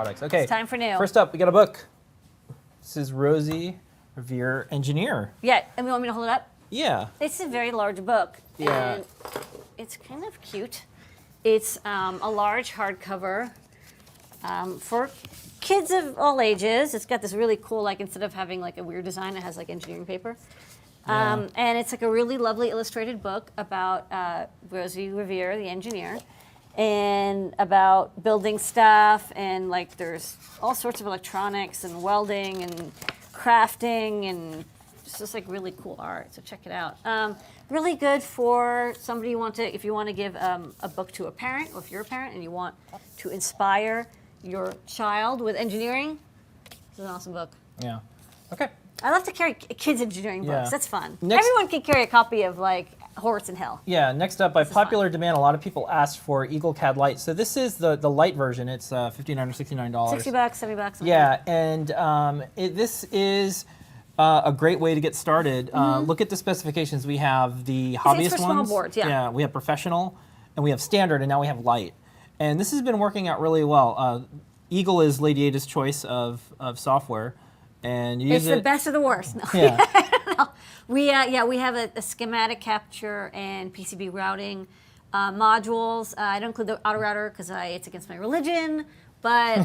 products. Okay. It's time for new. First up, we got a book. This is Rosie Revere, Engineer. Yeah, and you want me to hold it up? Yeah. It's a very large book. Yeah. And it's kind of cute. It's a large hardcover for kids of all ages. It's got this really cool, like, instead of having like a weird design, it has like engineering paper. Yeah. And it's like a really lovely illustrated book about Rosie Revere, the engineer, and about building stuff, and like there's all sorts of electronics and welding and crafting, and it's just like really cool art. So check it out. Really good for somebody if you want to give a book to a parent, or if you're a parent and you want to inspire your child with engineering. This is an awesome book. Yeah. Okay. I love to carry kids' engineering books. Yeah. That's fun. Next- Everyone can carry a copy of like Horowitz and Hill. Yeah, next up, by popular demand, a lot of people asked for Eagle CAD Lite. So this is the light version. It's $59 or $69. $60, $70. Yeah, and this is a great way to get started. Look at the specifications. We have the hobbyist for small ones. boards, yeah. We have professional, and we have standard, and now we have light. And this has been working out really well. Eagle is Lady Ada's choice of software, and you use It's the best of the worst. No. Yeah. No. We have a schematic capture and PCB routing modules. I don't include the auto router because it's against my religion. But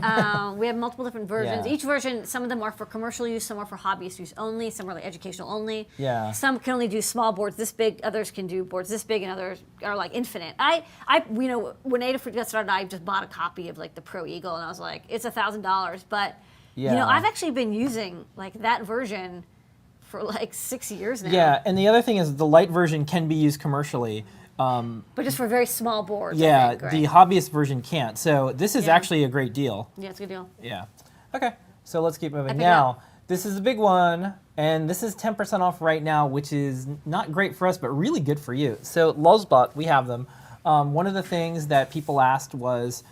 we have multiple different versions. Yeah. Each version, some of them are for commercial use, some are for hobbyist use only, some are like educational only. Yeah. Some can only do small boards this big, others can do boards this big, and others are like infinite. When Adafruit got started, I just bought a copy of like the Pro Eagle, and I was like, it's $1,000. But I've actually been using like that version for like 6 years now. Yeah, and the other thing is the light version can be used commercially. But just for very small boards. Yeah, I think, right? the hobbyist version can't. So this is actually a great deal. Yeah, it's a good deal. Yeah. Okay, so let's keep moving. picked it Now, this is a big one, and this is 10% off right now, which is not great for us, but really good for you. So Lulzbot, we have them. One of the things that people asked was,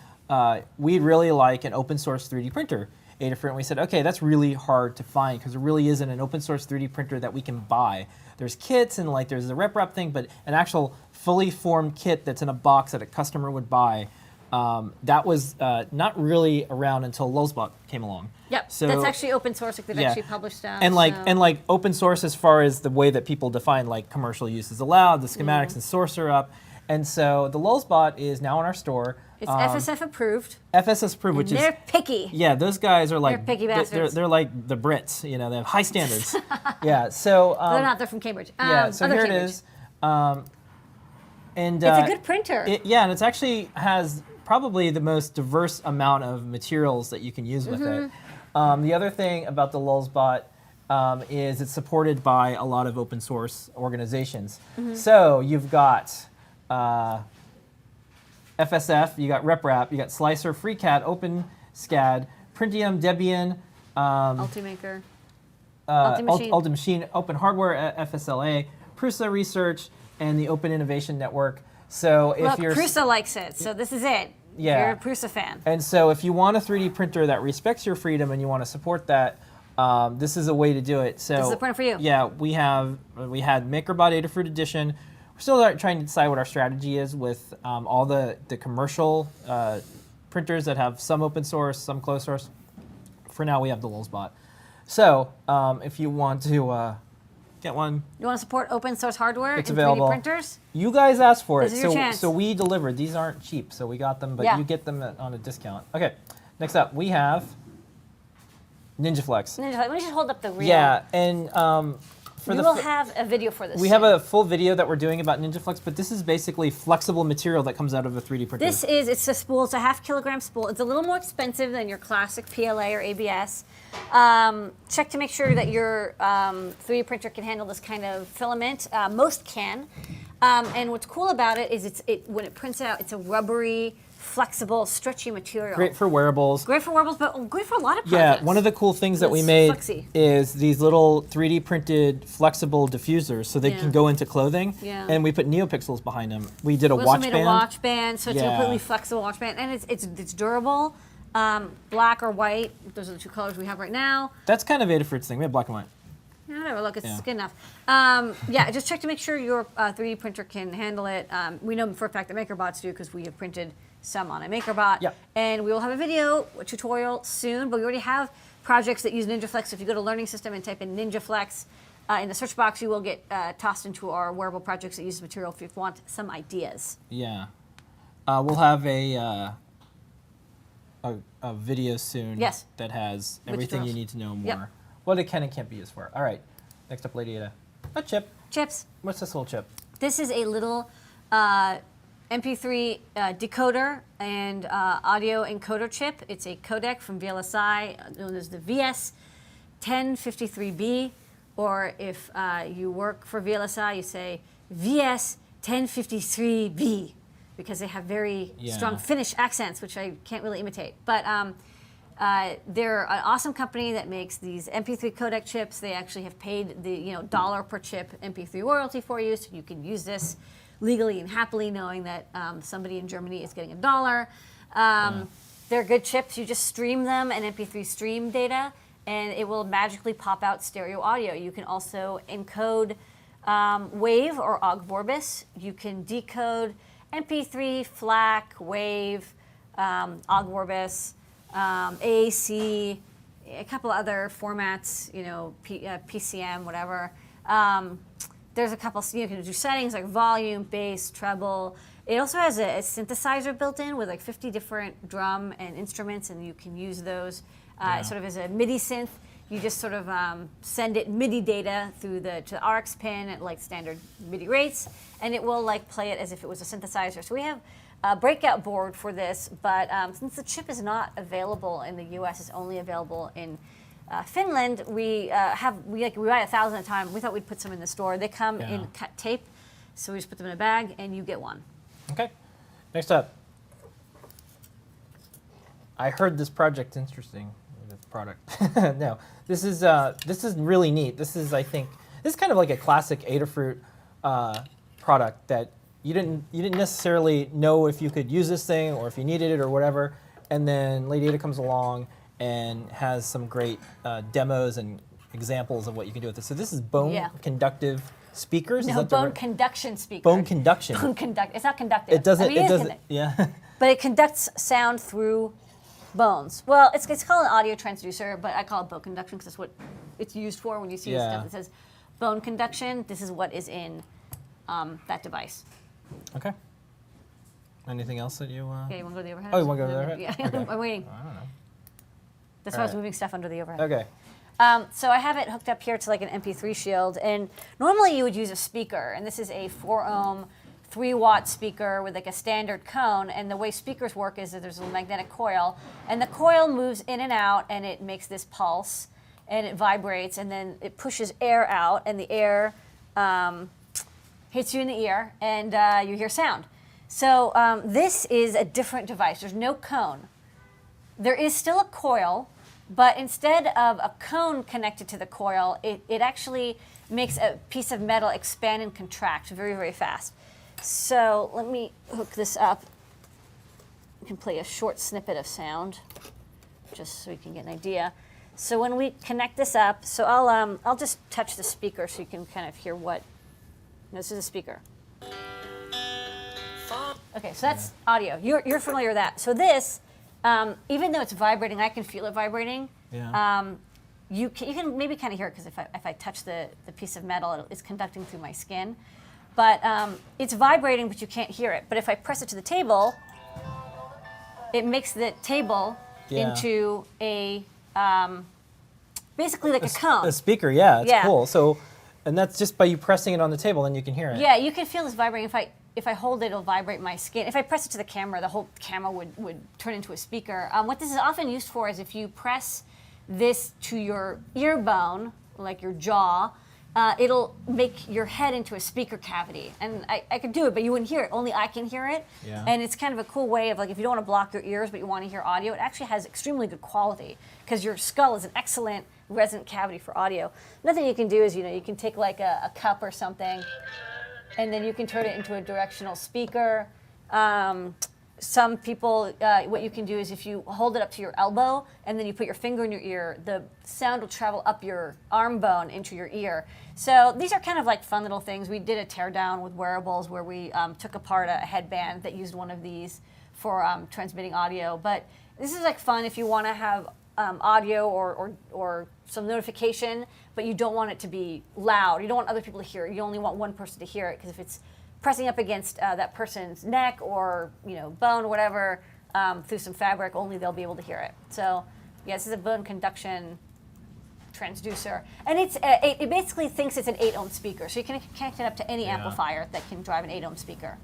we'd really like an open source 3D printer. Adafruit, and we said, okay, that's really hard to find because there really isn't an open source 3D printer that we can buy. There's kits and like there's the RepRap thing, but an actual fully formed kit that's in a box that a customer would buy, that was not really around until Lulzbot came along. Yep, So, that's actually open source. Like they've actually published stuff. and like open source as far as the way that people define like commercial use is allowed, the schematics and source are up, and so the Lulzbot is now in our store. It's FSF approved. FSS approved, which They're picky. yeah, those guys are like They're picky bastards. They're like the Brits, they have high standards. Yeah, so They're not. They're from Cambridge. yeah, so other here Cambridge. it is, and It's a good printer. and it's actually has probably the most diverse amount of materials that you can use with it. The other thing about the Lulzbot is it's supported by a lot of open source organizations. So you've got FSF, you got RepRap, you got Slicer, FreeCAD, OpenSCAD, Printium, Debian, Ultimaker. Ultimachine. Ultimachine, Open Hardware, FSLA, Prusa Research, and the Open Innovation Network. So if Look, you're Prusa likes it, so this is it. Yeah. You're a Prusa fan. And so if you want a 3D printer that respects your freedom and you want to support that, this is a way to do it. So This is the printer for you. Yeah, we had MakerBot Adafruit Edition. We're still trying to decide what our strategy is with all the commercial printers that have some open source, some closed source. For now, we have the Lulzbot. So if you want to get one, You want to support open source hardware it's and available. 3D printers? You guys asked for This it, is your chance. so we delivered. These aren't cheap, so we got them, but Yeah. you get them on a discount. Okay, next up we have NinjaFlex. Let me just hold up the reel. Yeah, and We will have a video for this. we have a full video that we're doing about NinjaFlex, but this is basically flexible material that comes out of a 3D printer. It's a spool. It's a half-kilogram spool. It's a little more expensive than your classic PLA or ABS. Check to make sure that your 3D printer can handle this kind of filament. Most can. And what's cool about it is when it prints out, it's a rubbery, flexible, stretchy material. Great for wearables. Great for wearables, but great for a lot of Yeah, projects. one of the cool things that we It's made flexy. is these little 3D printed flexible diffusers, so they Yeah. can go into clothing. Yeah. And we put NeoPixels behind them. We did a We watch also made band. a watch band, so it's a Yeah. completely flexible watch band, and it's durable. Black or white, those are the two colors we have right now. That's kind of Adafruit's thing. We have black and white. Yeah, whatever. Look, it's Yeah. good enough. Yeah, just check to make sure your 3D printer can handle it. We know for a fact that MakerBots do because we have printed some on a MakerBot. Yep. And we will have a video, a tutorial soon, but we already have projects that use NinjaFlex. If you go to Learning System and type in NinjaFlex in the search box, you will get tossed into our wearable projects that use the material if you want some ideas. Yeah. We'll have a video soon Yes. that has With everything you tutorials. need to know more. Yep. What it can and can't be used for. All right. Next up, Lady Ada. A chip. Chips. What's this little chip? This is a little MP3 decoder and audio encoder chip. It's a codec from VLSI known as the VS1053B, or if you work for VLSI, you say VS1053B, because they have very strong Finnish accents, which I can't really imitate. But they're an awesome company that makes these MP3 codec chips. They actually have paid the dollar per chip MP3 royalty for you, so you can use this legally and happily, knowing that somebody in Germany is getting $1. They're good chips. You just stream them and MP3 stream data, and it will magically pop out stereo audio. You can also encode wave or ogg vorbis. You can decode MP3, FLAC, wave, ogg vorbis, AAC, a couple other formats, PCM, whatever. There's a couple, you can do settings like volume, bass, treble. It also has a synthesizer built in with like 50 different drum and instruments, and you can use those sort of as a MIDI synth. You just sort of send it MIDI data through to the RX pin at like standard MIDI rates, and it will like play it as if it was a synthesizer. So we have a breakout board for this, but since the chip is not available in the US, it's only available in Finland. We buy 1,000 at a time. We thought we'd put some in the store. They come in cut tape, so we just put them in a bag, and you get one. Okay. Next up. I heard this project's interesting. This product. No, this is really neat. This is, I think, this is kind of like a classic Adafruit product that you didn't necessarily know if you could use this thing or if you needed it or whatever, and then Lady Ada comes along and has some great demos and examples of what you can do with this. So this is bone conductive speakers. No, is that bone conduction speakers. Bone conduction. Bone conduct. It's not conductive. It doesn't. I mean, it doesn't. Yeah. But it conducts sound through bones. Well, it's called an audio transducer, but I call it bone conduction because that's what it's used for. When you see stuff that says bone conduction, this is what is in that device. Okay. Anything else that you? Yeah, you want to go to the overhead? Oh, you want to go to the overhead? Yeah, Okay. I'm waiting. I don't know. That's why I was moving stuff under the overhead. Okay. So I have it hooked up here to like an MP3 shield, and normally you would use a speaker, and this is a 4-ohm, 3-watt speaker with like a standard cone, and the way speakers work is that there's a magnetic coil, and the coil moves in and out, and it makes this pulse, and it vibrates, and then it pushes air out, and the air hits you in the ear, and you hear sound. So this is a different device. There's no cone. There is still a coil, but instead of a cone connected to the coil, it actually makes a piece of metal expand and contract very, very fast. So let me hook this up. You can play a short snippet of sound, just so you can get an idea. So when we connect this up, so I'll just touch the speaker so you can kind of hear what. This is a speaker. Okay, so that's audio. You're familiar with that. So this, even though it's vibrating, I can feel it vibrating. Yeah. You can maybe kind of hear it because if I touch the piece of metal, it's conducting through my skin. But it's vibrating, but you can't hear it. But if I press it to the table, it makes the table into a basically like a cone. A speaker, yeah, it's Yeah. cool. So, and that's just by you pressing it on the table, then you can hear it. Yeah, you can feel this vibrating. If I hold it, it'll vibrate my skin. If I press it to the camera, the whole camera would turn into a speaker. What this is often used for is if you press this to your ear bone, like your jaw, it'll make your head into a speaker cavity. And I could do it, but you wouldn't hear it. Only I can hear it. Yeah. And it's kind of a cool way of like, if you don't want to block your ears, but you want to hear audio, it actually has extremely good quality because your skull is an excellent resonant cavity for audio. Another thing you can do is, you can take like a cup or something, and then you can turn it into a directional speaker. some people, what you can do is if you hold it up to your elbow and then you put your finger in your ear, the sound will travel up your arm bone into your ear. So these are kind of like fun little things. We did a teardown with wearables where we took apart a headband that used one of these for transmitting audio. But this is like fun if you want to have audio or some notification, but you don't want it to be loud. You don't want other people to hear it. You only want one person to hear it, because if it's pressing up against that person's neck or bone or whatever through some fabric, only they'll be able to hear it. So yeah, this is a bone conduction transducer, and it basically thinks it's an 8-ohm speaker, so you can connect it up to any amplifier that can drive an 8-ohm speaker.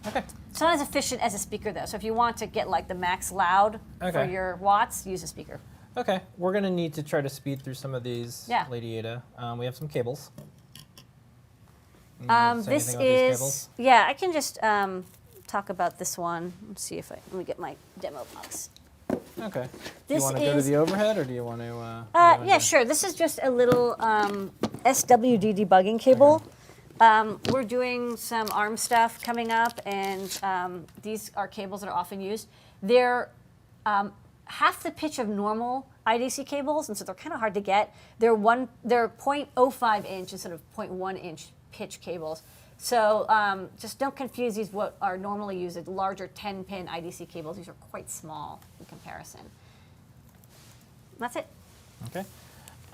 Okay. It's not as efficient as a speaker though, so if you want to get like the max loud for your watts, use a speaker. Okay, we're gonna need to try to speed through some of these, Yeah. Lady Ada. We have some cables. This is, I can just talk about this one. Let's see if let me get my demo box. Okay. This do you want to go to the overhead, or do you want to? Yeah, sure. This is just a little SWD debugging cable. We're doing some ARM stuff coming up, and these are cables that are often used. They're half the pitch of normal IDC cables, and so they're kind of hard to get. They're 0.05 inch instead of 0.1 inch pitch cables. So just don't confuse these what are normally used as larger 10-pin IDC cables. These are quite small in comparison. That's it. Okay.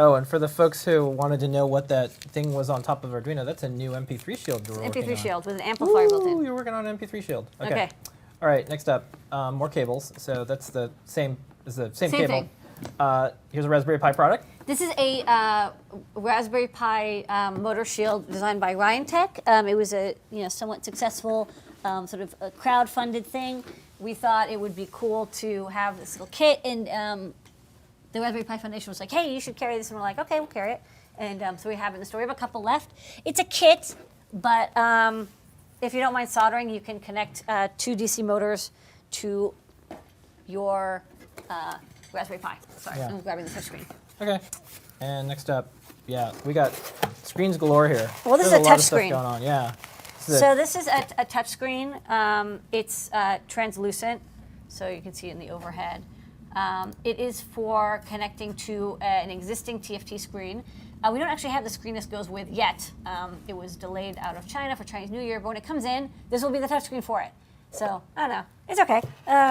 Oh, and for the folks who wanted to know what that thing was on top of Arduino, that's a new MP3 shield you're working on. MP3 shield with an amplifier built in. You're working on an MP3 shield. Okay. All right, next up, more cables. So that's the same cable. Thing. Here's a Raspberry Pi product. This is a Raspberry Pi motor shield designed by Ryan Tech. It was a somewhat successful sort of a crowd-funded thing. We thought it would be cool to have this little kit, and the Raspberry Pi Foundation was like, "Hey, you should carry this," and we're like, "Okay, we'll carry it." And so we have it in the store. We have a couple left. It's a kit, but if you don't mind soldering, you can connect 2 DC motors to your Raspberry Pi. Sorry, Yeah. I'm grabbing the touchscreen. Okay. And next up, we got screens galore here. Well, this There's is a lot of touch stuff screen. going on. Yeah. So this is a touch screen. It's translucent, so you can see it in the overhead. It is for connecting to an existing TFT screen. We don't actually have the screen this goes with yet. It was delayed out of China for Chinese New Year, but when it comes in, this will be the touch screen for it. So, I don't know. It's okay.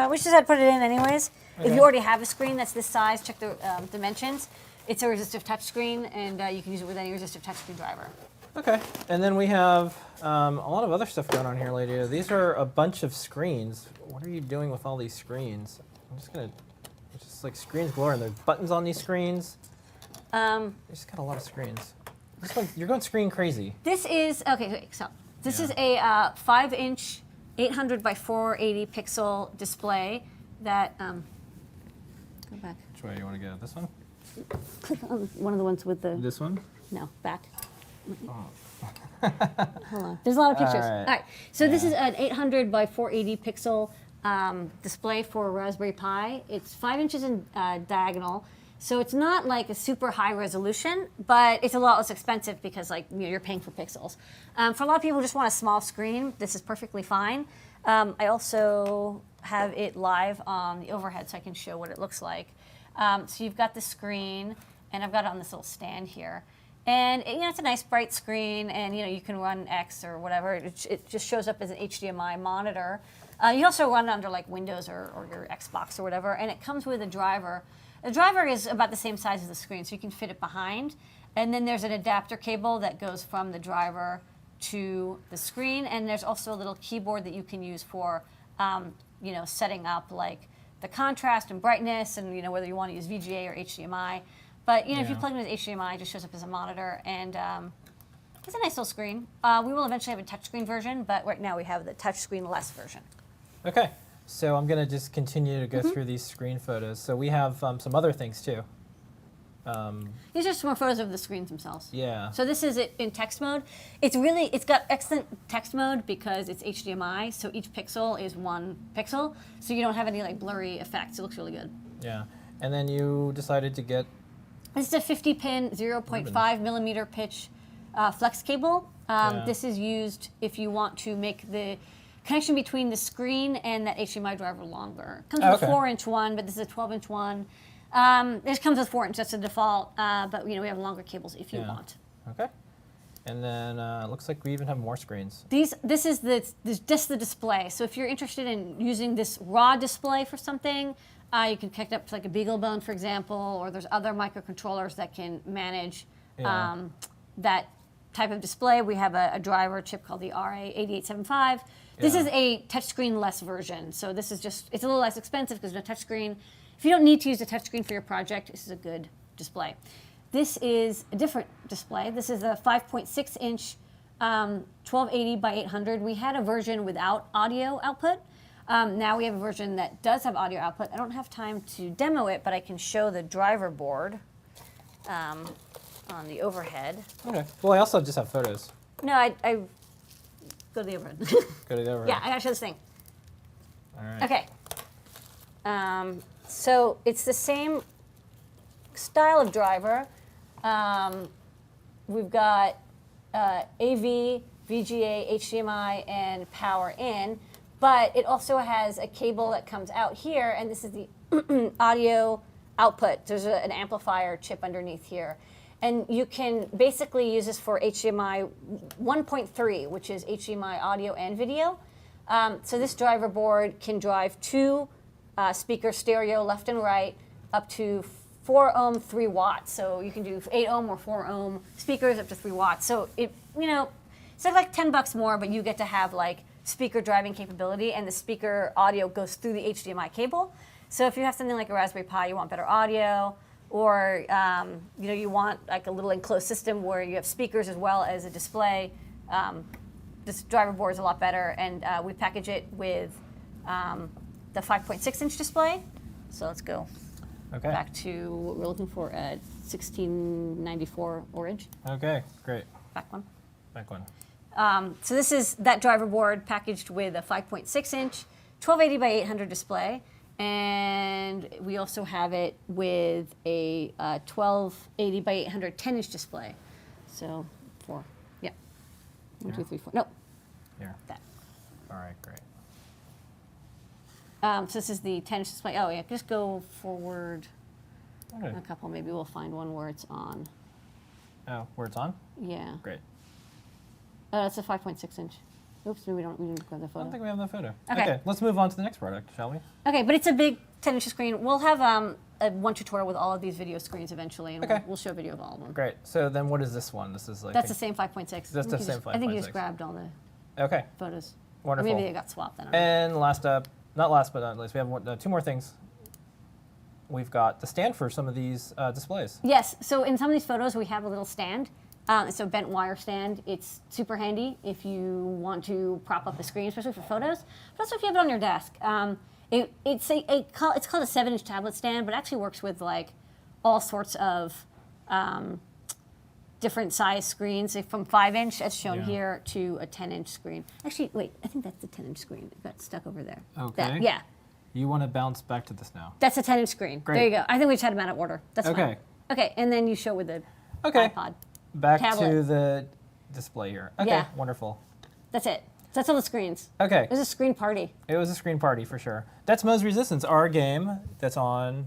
We just had to put it in anyways. Okay. If you already have a screen that's this size, check the dimensions. It's a resistive touch screen, and you can use it with any resistive touchscreen driver. Okay. And then we have a lot of other stuff going on here, Lady. These are a bunch of screens. What are you doing with all these screens? I'm just going to... It's just like screens galore, and there's buttons on these screens. You just got a lot of screens. You're going screen crazy. This is, okay, wait, so this is a 5-inch, 800 by 480 pixel display that, go back. Which way do you want to go? This one? Click on one of the ones with the, This one? no, back. Oh. Hold on, there's a lot of pictures. All All right. right, so this is an 800 by 480 pixel display for Raspberry Pi. It's 5 inches in diagonal. So it's not like a super high resolution, but it's a lot less expensive because you're paying for pixels. For a lot of people who just want a small screen, this is perfectly fine. I also have it live on the overhead so I can show what it looks like. So you've got the screen, and I've got it on this little stand here. And it's a nice bright screen, and you can run X or whatever. It just shows up as an HDMI monitor. You also run it under like Windows or your Xbox or whatever, and it comes with a driver. The driver is about the same size as the screen, so you can fit it behind. And then there's an adapter cable that goes from the driver to the screen, and there's also a little keyboard that you can use for, setting up like the contrast and brightness, and whether you want to use VGA or HDMI. But if you plug it in as HDMI, it just shows up as a monitor, and it's a nice little screen. We will eventually have a touchscreen version, but right now we have the touchscreen-less version. Okay. So I'm going to just continue to go through these screen photos. So we have some other things, too. These are some more photos of the screens themselves. Yeah. So this is it in text mode. It's got excellent text mode because it's HDMI, so each pixel is 1 pixel, so you don't have any blurry effects. It looks really good. Yeah. And then you decided to get... This is a 50-pin, 0.5 millimeter pitch flex cable. This is used if you want to make the connection between the screen and that HDMI driver longer. It comes with a 4-inch one, but this is a 12-inch one. This comes with 4-inch, that's the default, but we have longer cables if you want. Okay. And then it looks like we even have more screens. This is just the display. So if you're interested in using this raw display for something, you can connect up to like a BeagleBone, for example, or there's other microcontrollers that can manage that type of display. We have a driver chip called the RA8875. This is a touchscreen-less version. So this is just, it's a little less expensive because there's no touchscreen. If you don't need to use a touchscreen for your project, this is a good display. This is a different display. This is a 5.6-inch 1280 by 800. We had a version without audio output. Now we have a version that does have audio output. I don't have time to demo it, but I can show the driver board on the overhead. Okay. Well, I also just have photos. No, I go to the overhead. Go to the overhead. Yeah, I gotta show this thing. All right. Okay. So it's the same style of driver. We've got AV, VGA, HDMI, and power in, but it also has a cable that comes out here, and this is the audio output. There's an amplifier chip underneath here. And you can basically use this for HDMI 1.3, which is HDMI audio and video. So this driver board can drive 2 speakers stereo left and right up to 4 ohm, 3 watts. So you can do 8 ohm or 4 ohm speakers up to 3 watts. So it's like $10 more, but you get to have like speaker driving capability, and the speaker audio goes through the HDMI cable. So if you have something like a Raspberry Pi, you want better audio, or you want like a little enclosed system where you have speakers as well as a display, this driver board is a lot better, and we package it with the 5.6-inch display. So let's go back to what we're looking for at 1694 orange. Okay, great. Back one. Back one. So this is that driver board packaged with a 5.6-inch 1280 by 800 display. And we also have it with a 1280 by 800 10-inch display. So 4. Yeah. 1, 2, 3, 4. No. Here. That. All right, great. So this is the 10-inch display. Oh, yeah. Just go forward a couple. Maybe we'll find one where it's on. Oh, where it's on? Yeah. Great. It's a 5.6-inch. Oops, we didn't grab the photo. I don't think we have the photo. Okay. Let's move on to the next product, shall we? Okay, but it's a big 10-inch screen. We'll have one tutorial with all of these video screens eventually, and we'll show video of all of them. Great. So then what is this one? This is like... That's the same 5.6. That's the same 5.6. I think you just grabbed all the photos. Wonderful. Or maybe they got swapped. I don't know. And last up, not last but not least, we have 2 more things. We've got the stand for some of these displays. Yes, so in some of these photos we have a little stand. It's a bent wire stand. It's super handy if you want to prop up the screen, especially for photos, but also if you have it on your desk. It's called a 7-inch tablet stand, but it actually works with like all sorts of different size screens, from 5-inch, as shown here, to a 10-inch screen. Actually, wait, I think that's the 10-inch screen. It got stuck over there. Okay. Yeah. You want to bounce back to this now. That's a 10-inch screen. Great. There you go. I think we just had them out of order. That's fine. Okay, and then you show with the iPod. Back tablet. to the display here. Okay, Yeah. wonderful. That's it. That's all the screens. Okay. It was a screen party. It was a screen party for sure. That's Moe's Resistance, our game that's on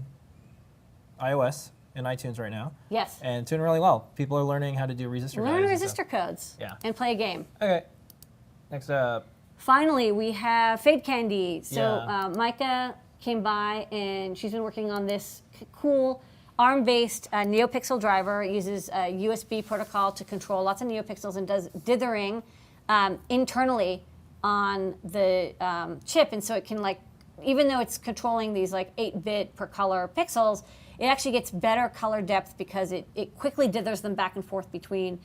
iOS and iTunes right now. Yes. And doing really well. People are learning how to do resistor Learn codes and resistor codes. Yeah. And play a game. Okay. Next up. Finally, we have Fade Candy. So Yeah. Micah came by, and she's been working on this cool ARM-based NeoPixel driver. It uses a USB protocol to control lots of NeoPixels and does dithering internally on the chip. And so it can, like, even though it's controlling these like 8-bit per color pixels, it actually gets better color depth because it quickly dithers them back and forth between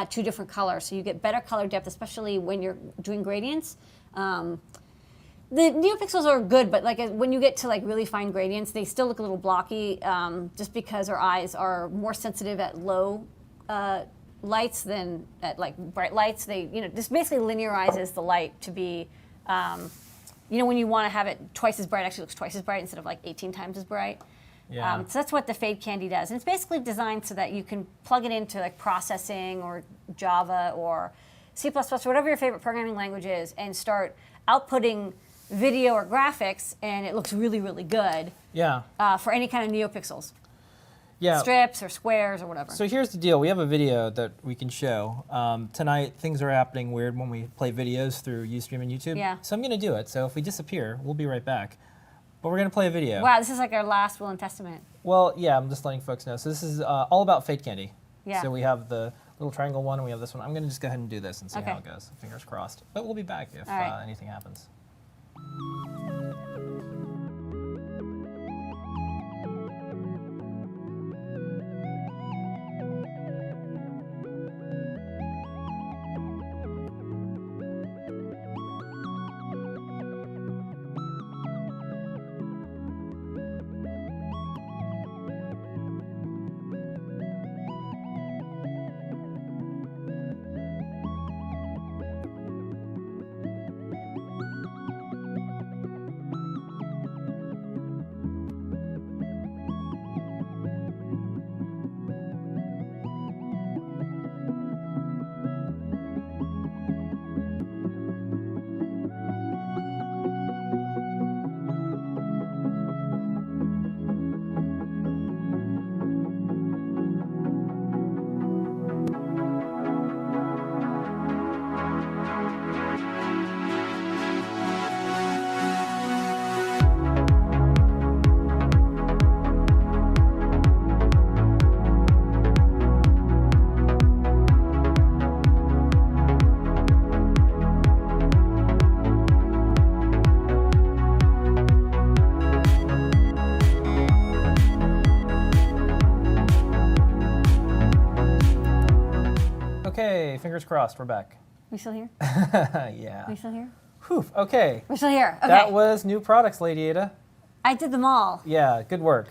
2 different colors. So you get better color depth, especially when you're doing gradients. The NeoPixels are good, but like when you get to like really fine gradients, they still look a little blocky, just because our eyes are more sensitive at low lights than at like bright lights. They, this basically linearizes the light to be, when you want to have it twice as bright, it actually looks twice as bright instead of like 18 times as bright. Yeah. So that's what the Fade Candy does, and it's basically designed so that you can plug it into like processing or Java or C++ or whatever your favorite programming language is, and start outputting video or graphics, and it looks really, really good Yeah. for any kind of NeoPixels, Yeah. strips or squares or whatever. So here's the deal. We have a video that we can show. Tonight, things are happening weird when we play videos through Ustream and YouTube. Yeah. So I'm going to do it. So if we disappear, we'll be right back. But we're going to play a video. Wow, this is like our last Will and Testament. Well, yeah, I'm just letting folks know. So this is all about fake candy. Yeah. So we have the little triangle one, and we have this one. I'm going to just go ahead and do this and see Okay. how it goes. Fingers crossed. But we'll be back if All right. anything happens. Okay, fingers crossed, we're back. We still here? Yeah. We still here? Whew, okay. We're still here. Okay. That was new products, Lady Ada. I did them all. Yeah, good work.